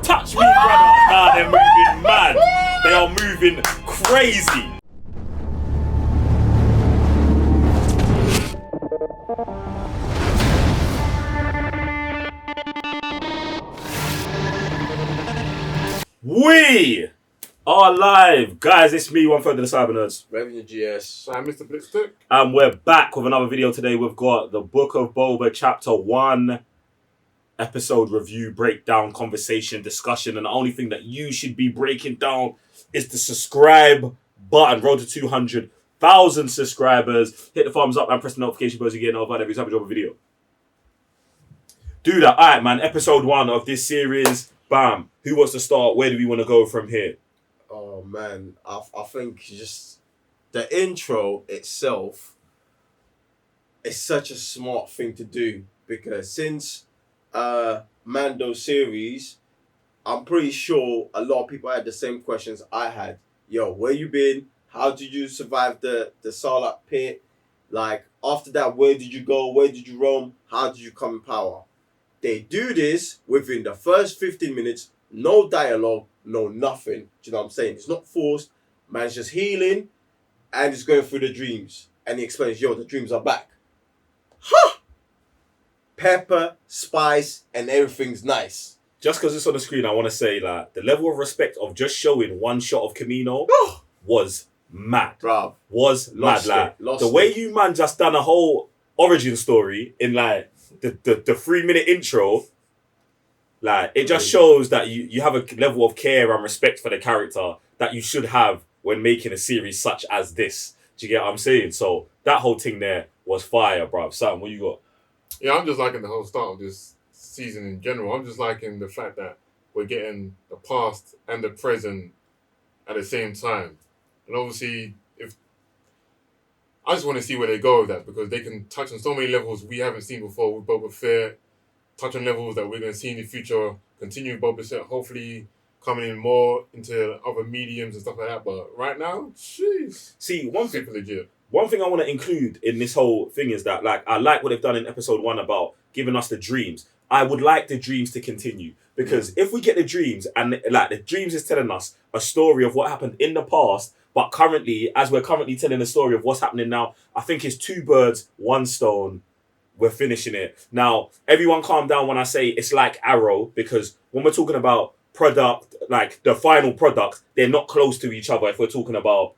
Don't touch me, brother. Nah, they're moving mad. They are moving crazy. We are live. Guys, it's me, 1/3 of the Cyber Nerds. Revenue GS. I'm Mr. Blitzstick. And we're back with another video today. We've got the Book of Boba Chapter 1 episode review, breakdown, conversation, discussion. And the only thing that you should be breaking down is the subscribe button. Road to 200,000 subscribers. Hit the thumbs up and press the notification bell so you get notified every time we drop a video. Do that. Alright, man. Episode 1 of this series. Bam. Who wants to start? Where do we want to go from here? Oh man, I think just the intro itself is such a smart thing to do, because since Mando series, I'm pretty sure a lot of people had the same questions I had. Yo, where you been? How did you survive the Sarlacc pit? Like, after that, where did you go? Where did you roam? How did you come in power? They do this within the first 15 minutes, no dialogue, no nothing. Do you know what I'm saying? It's not forced. Man's just healing and he's going through the dreams. And he explains, yo, the dreams are back. Huh! Pepper, spice, and everything's nice. Just because it's on the screen, I want to say that the level of respect of just showing one shot of Camino was mad. Bruv. Was mad. Like, the way you man just done a whole origin story in like the 3-minute intro, like, it just shows that you have a level of care and respect for the character that you should have when making a series such as this. Do you get what I'm saying? So that whole thing there was fire, bruv. Sam, what you got? Yeah, I'm just liking the whole start of this season in general. I'm just liking the fact that we're getting the past and the present at the same time. And obviously, I just want to see where they go with that, because they can touch on so many levels we haven't seen before with Boba Fett, touch on levels that we're going to see in the future, continue Boba Fett, hopefully coming in more into other mediums and stuff like that. But right now, jeez. See, super legit. One thing I want to include in this whole thing is that, like, I like what they've done in episode 1 about giving us the dreams. I would like the dreams to continue, because if we get the dreams and, like, the dreams is telling us a story of what happened in the past, but currently, as we're currently telling the story of what's happening now, I think it's 2 birds, 1 stone. We're finishing it. Now, everyone calm down when I say it's like Arrow, because when we're talking about product, like the final product, they're not close to each other if we're talking about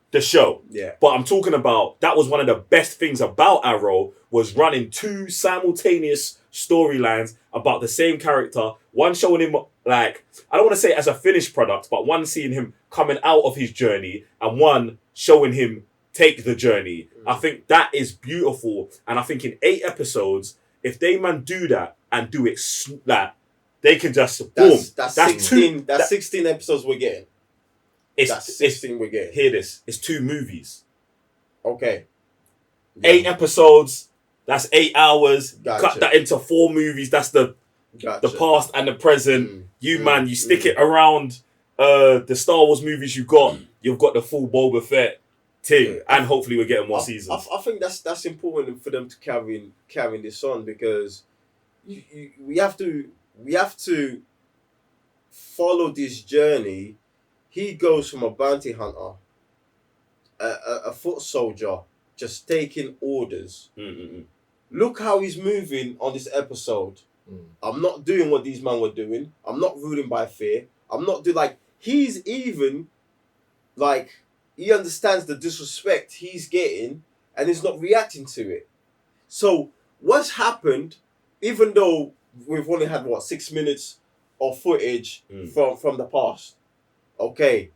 the show. Yeah. But I'm talking about, that was one of the best things about Arrow, was running 2 simultaneous storylines about the same character. One showing him, like, I don't want to say as a finished product, but one seeing him coming out of his journey and one showing him take the journey. I think that is beautiful. And I think in 8 episodes, if they man do that and do it like, they can just boom. That's 16. That's 16 episodes we're getting. That's 16 we're getting. Hear this. It's 2 movies. Okay. 8 episodes. That's 8 hours. Gotcha. Cut that into 4 movies. That's the past and the present. You stick it around the Star Wars movies you've got the full Boba Fett thing, and hopefully we're getting more seasons. I think that's important for them to carry this on, because we have to follow this journey. He goes from a bounty hunter, a foot soldier, just taking orders. Look how he's moving on this episode. I'm not doing what these men were doing. I'm not ruling by fear. I'm not doing, like, he's even, like, he understands the disrespect he's getting and he's not reacting to it. So what's happened, even though we've only had, 6 minutes of footage from the past, okay,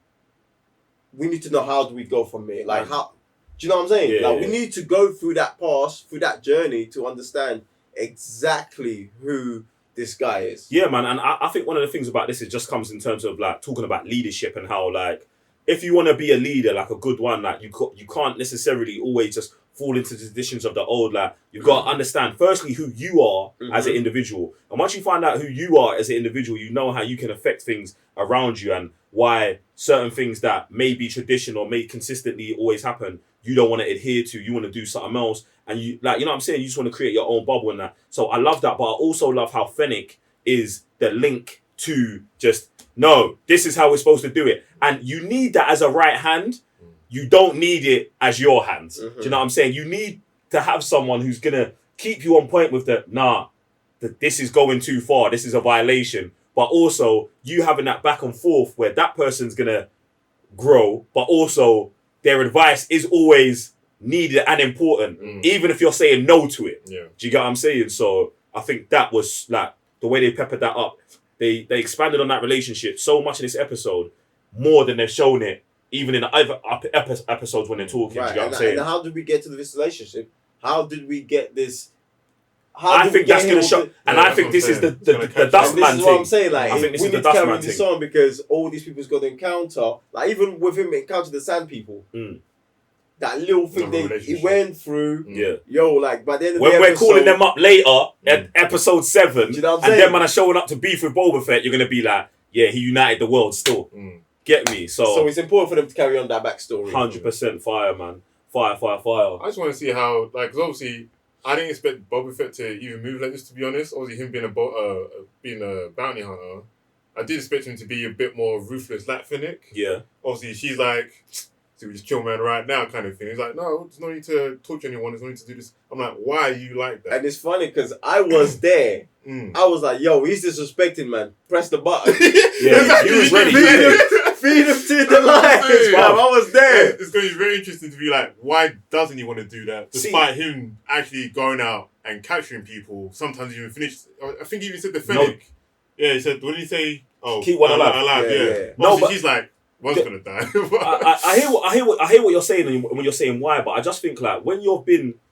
we need to know, how do we go from here? Like, how, do you know what I'm saying? Yeah, we need to go through that past, through that journey, to understand exactly who this guy is. Yeah, man. And I think one of the things about this, it just comes in terms of, like, talking about leadership and how, like, if you want to be a leader, like a good one, like, you can't necessarily always just fall into the traditions of the old. Like, you've got to understand, firstly, who you are as an individual. And once you find out who you are as an individual, you know how you can affect things around you, and why certain things that may be tradition or may consistently always happen, you don't want to adhere to. You want to do something else. And you, like, you know what I'm saying? You just want to create your own bubble and that. So I love that. But I also love how Fennec is the link to just, no, this is how we're supposed to do it. And you need that as a right hand. You don't need it as your hands. Do you know what I'm saying? You need to have someone who's going to keep you on point with this is going too far. This is a violation. But also you having that back and forth where that person's going to grow, but also their advice is always needed and important, even if you're saying no to it. Yeah. Do you get what I'm saying? So I think that was like the way they peppered that up. They expanded on that relationship so much in this episode, more than they've shown it even in the other episodes when they're talking. Right. Do you get what I'm saying? And how did we get to this relationship? How did we get this? I think that's going to show, and I think this is the dust man thing. This is what I'm saying. Like, I think this we is the need to dust carry man this thing. on because all these people's got to encounter, like even with him encountering the Sand People, that little thing he went through. Yeah. Yo, like by the end of when the we're episode, calling them up later at episode 7, Do you know what I'm and saying? them man are showing up to beef with Boba Fett, you're going to be like, yeah, he united the world still. Get me? So it's important for them to carry on that backstory. 100% fire, man. Fire. I just want to see how, like, because obviously I didn't expect Boba Fett to even move like this, to be honest. Obviously him being a bounty hunter, I did expect him to be a bit more ruthless like Fennec. Yeah. Obviously she's like, so we just kill man right now kind of thing. He's like, no, there's no need to torture anyone, there's no need to do this. I'm like, why are you like that? And it's funny because I was there. I was like, yo, he's disrespecting, man. Press the button. Yeah, he was ready. Feed him to the lions, man. I was there. It's going to be very interesting to be like, why doesn't he want to do that? Despite him actually going out and capturing people, sometimes even finished. I think he even said the Fennec. Yeah, he said, what did he say? Oh, keep one alive. Yeah. No, but she's like, one's going to die. I hear what you're saying when you're saying why, but I just think like when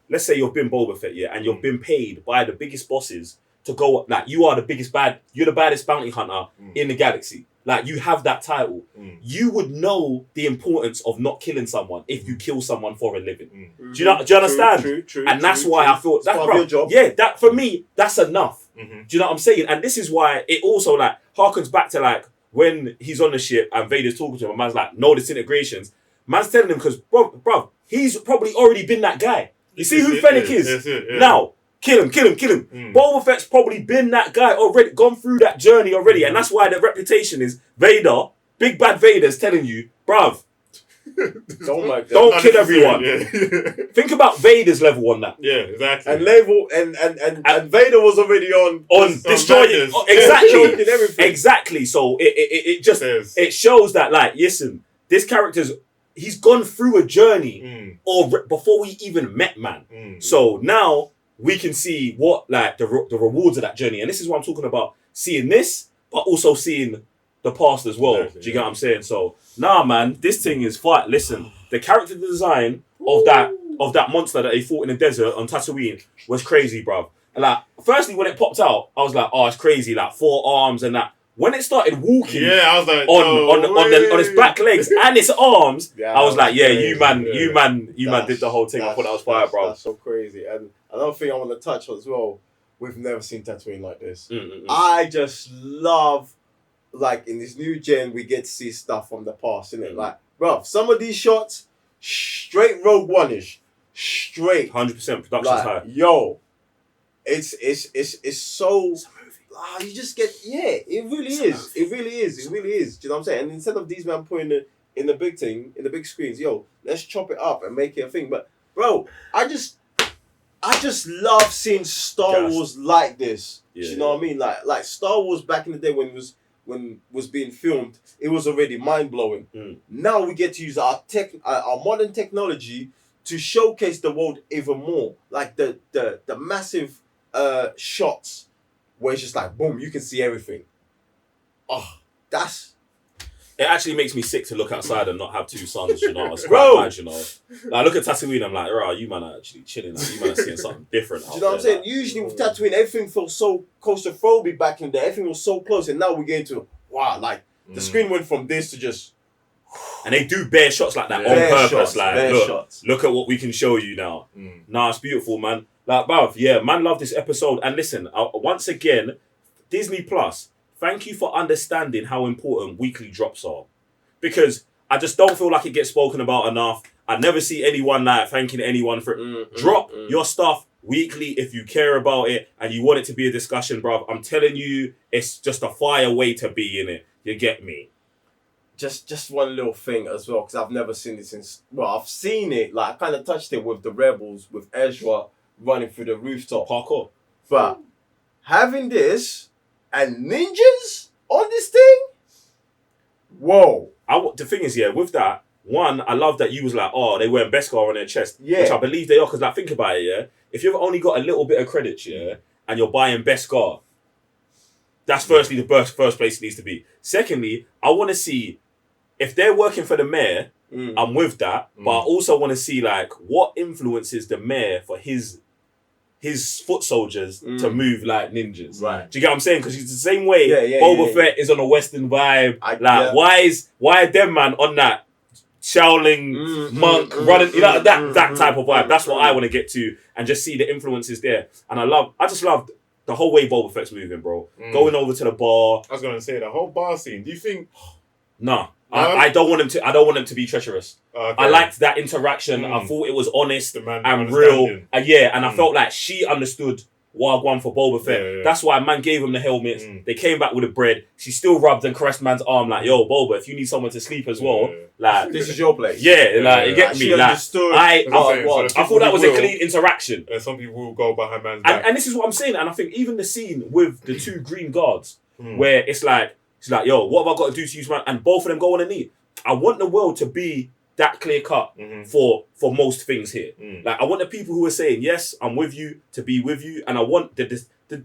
let's say you've been Boba Fett, yeah, and you've been paid by the biggest bosses to go, like you are you're the baddest bounty hunter in the galaxy. Like you have that title. You would know the importance of not killing someone if you kill someone for a living. Do you understand? True, and that's why I thought that, part of your job. yeah, that for me, that's enough. Do you know what I'm saying? And this is why it also like harkens back to like when he's on the ship and Vader's talking to him, and man's like, no disintegrations. Man's telling him because, bro, he's probably already been that guy. You see who Fennec is? Now, kill him. Boba Fett's probably been that guy already, gone through that journey already. And that's why the reputation is Vader, big bad Vader's telling you, bruv, don't kill everyone. Think about Vader's level on that. Yeah, exactly. And and Vader was already on destroying. Exactly. Exactly. So it just it shows that like, listen, this character's he's gone through a journey before we even met man. So now we can see what like the rewards of that journey. And this is what I'm talking about, seeing this, but also seeing the past as well. Exactly, do you get what I'm saying? So nah, man, this thing is fight. Listen, the character design of that monster that they fought in the desert on Tatooine was crazy, bruv. And like, firstly, when it popped out, I was like, oh, it's crazy, like 4 arms and that. When it started walking, I was like, on its back legs and its arms, I was like, yeah, you man did the whole thing. I thought that was fire, bro. That's so crazy. And another thing I want to touch on as well, we've never seen Tatooine like this. I just love, like, in this new gen, we get to see stuff from the past, innit? Like, bro, some of these shots, straight Rogue One-ish. Straight. 100% production's like, high. Yo, it's so... you just get, it really is. It really is. Do you know what I'm saying? And instead of these man putting it in the big thing, in the big screens, yo, let's chop it up and make it a thing. But bro, I just love seeing Star Wars like this. Do you know what I mean? Like Star Wars back in the day when it was being filmed, it was already mind blowing. Now we get to use our modern technology to showcase the world even more. Like the massive shots. Where it's just like, boom, you can see everything. Oh, It actually makes me sick to look outside and not have 2 suns, you know. It's quite bad, you know. Like, look at Tatooine, I'm like, right, you man are actually chilling. Like, you man are seeing something different. Do you know what I'm saying? Like, usually with Tatooine, everything felt so claustrophobic back in there. Everything was so close. And now we're getting to, wow, like, the screen went from this to just... And they do bare shots like that on purpose. Look at what we can show you now. Nah, it's beautiful, man. Like, bruv, yeah, man, love this episode. And listen, once again, Disney Plus, thank you for understanding how important weekly drops are. Because I just don't feel like it gets spoken about enough. I never see anyone like thanking anyone for it. Drop your stuff weekly if you care about it and you want it to be a discussion, bruv. I'm telling you, it's just a fire way to be in it. You get me? Just one little thing as well, because I've never seen it since. Well, I've seen it. Like I kind of touched it with the rebels, with Ezra running through the rooftop. Parkour. But having this and ninjas on this thing, whoa. The thing is, yeah, with that, one, I love that you was like, oh, they wearing Beskar on their chest. Yeah. Which I believe they are, because like, think about it, yeah. If you've only got a little bit of credits, yeah, and you're buying Beskar, that's firstly the first place it needs to be. Secondly, I want to see, if they're working for the mayor, I'm with that, but I also want to see like what influences the mayor for his foot soldiers to move like ninjas. Right. Do you get what I'm saying? Because it's the same way Boba Fett is on a Western vibe. Why are them man on that Shaolin monk running, you know, that type of vibe? That's what I want to get to and just see the influences there. And I just love the whole way Boba Fett's moving, bro. Going over to the bar. I was gonna say the whole bar scene. Do you think? Nah. I don't want him to. I don't want him to be treacherous. Okay. I liked that interaction. I thought it was honest and real. And I felt like she understood Wagwan for Boba Fett. Yeah. That's why man gave him the helmets. They came back with the bread. She still rubbed and caressed man's arm like, "Yo, Boba, if you need someone to sleep as well, like this is your place." Like you get me. She understood. I thought that was a clean interaction. Some people will go behind man's back. And this is what I'm saying. And I think even the scene with the two green guards, where it's like. She's like, yo, what have I got to do to use man? And both of them go on a knee. I want the world to be that clear cut for most things here. Like, I want the people who are saying, yes, I'm with you, to be with you. And I want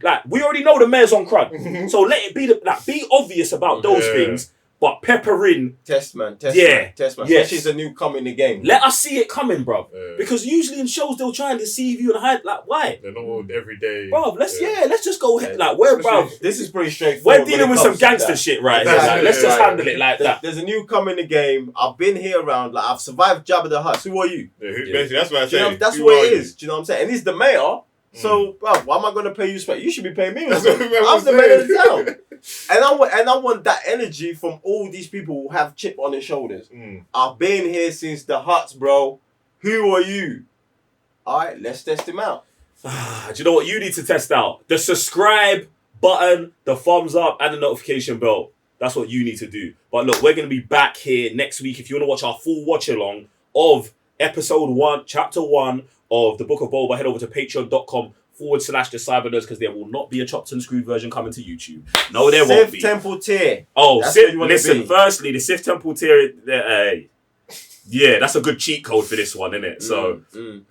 like, we already know the mayor's on crud. So let it be, be obvious about those things. But pepper in. Test man. Yes. Especially as a newcomer in the game. Let us see it coming, bro. Because usually in shows, they'll try and deceive you and hide. Like, why? They're not all every day. Bro, let's just go ahead. Like, bro. This is pretty straightforward. We're dealing with some gangster shit right here. Like, let's just handle it like that. There's a newcomer in the game. I've been here around. Like, I've survived Jabba the Hutt. Who are you? Basically, that's what I say. That's what it is. Do you know what I'm saying? And he's the mayor. So, bro, why am I going to pay you respect? You should be paying me respect. I'm the mayor of the town. And I want that energy from all these people who have chip on their shoulders. I've been here since the Hutts, bro. Who are you? All right, let's test him out. Do you know what you need to test out? The subscribe button, the thumbs up, and the notification bell. That's what you need to do. But look, we're going to be back here next week. If you want to watch our full watch along of episode 1, chapter 1 of the Book of Boba, head over to patreon.com/the Cyber Nerds, because there will not be a chopped and screwed version coming to YouTube. No, there won't be. Sith Temple tier. Oh, listen, firstly, the Sith Temple tier, that's a good cheat code for this one, isn't it? So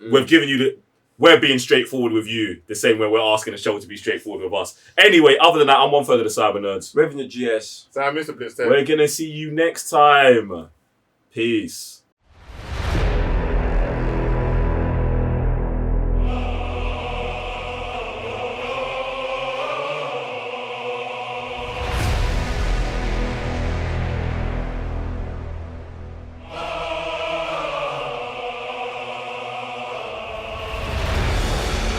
we've given you we're being straightforward with you, the same way we're asking the show to be straightforward with us. Anyway, other than that, I'm 1/3 of the Cyber Nerds. Revenue GS. So I missed a bit. We're going to see you next time. Peace.